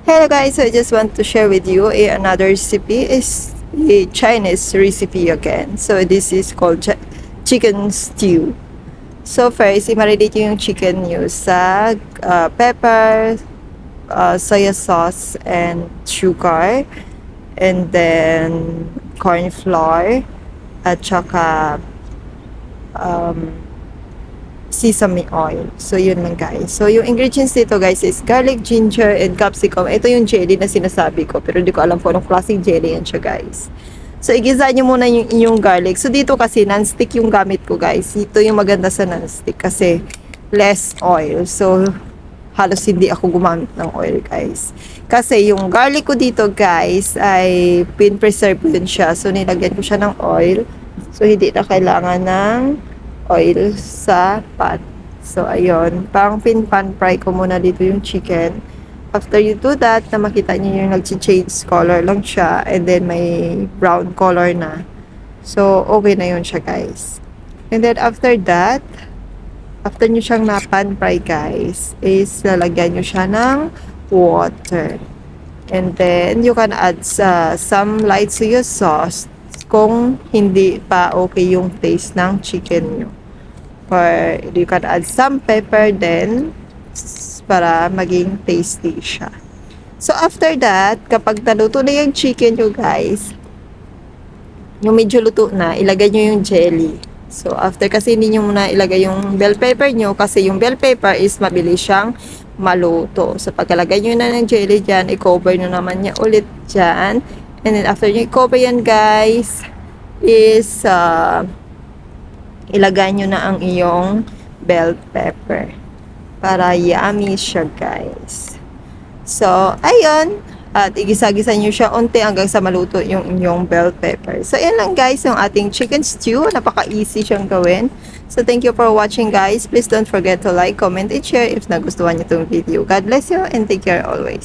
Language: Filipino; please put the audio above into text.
Hello guys, so I just want to share with you another recipe. Is a Chinese recipe again. So this is called chicken stew. So first, i-marinate nyo yung chicken nyo sa pepper, soya sauce, and sugar. And then corn flour at saka sesame oil. So, yun lang guys. So, yung ingredients dito guys is garlic, ginger, and capsicum. Ito yung jelly na sinasabi ko. Pero hindi ko alam kung anong klaseng jelly yan siya guys. So, igisa nyo muna yung inyong garlic. So, dito kasi non-stick yung gamit ko guys. Ito yung maganda sa non-stick kasi less oil. So, halos hindi ako gumamit ng oil guys. Kasi yung garlic ko dito guys ay pin-preserve yun siya. So, nilagyan ko siya ng oil. So, hindi na kailangan ng oil sa pan. So, ayun. Parang pan fry ko muna dito yung chicken. After you do that, na makita niyo yung nag-change color lang siya. And then, may brown color na. So, okay na yun siya, guys. And then, after that, after nyo siyang na-pan fry, guys, is lalagyan nyo siya ng water. And then, you can add some light soy sauce kung hindi pa okay yung taste ng chicken nyo. Or you can add some pepper then para maging tasty siya. So after that, kapag naluto na yung chicken nyo guys, yung medyo luto na, ilagay nyo yung jelly. So after kasi hindi nyo muna ilagay yung bell pepper nyo kasi yung bell pepper is mabilis siyang maluto. So pagkalagay nyo na ng jelly dyan, i-cover nyo naman niya ulit dyan. And then after nyo i-cover yan guys, is ilagay nyo na ang iyong bell pepper para yummy siya guys. So ayun, at igisa-gisa nyo siya unti hanggang sa maluto yung inyong bell pepper. So yan lang guys yung ating chicken stew. Napaka easy siyang gawin. So thank you for watching guys. Please don't forget to like, comment, and share if nagustuhan nyo itong video. God bless you and take care always.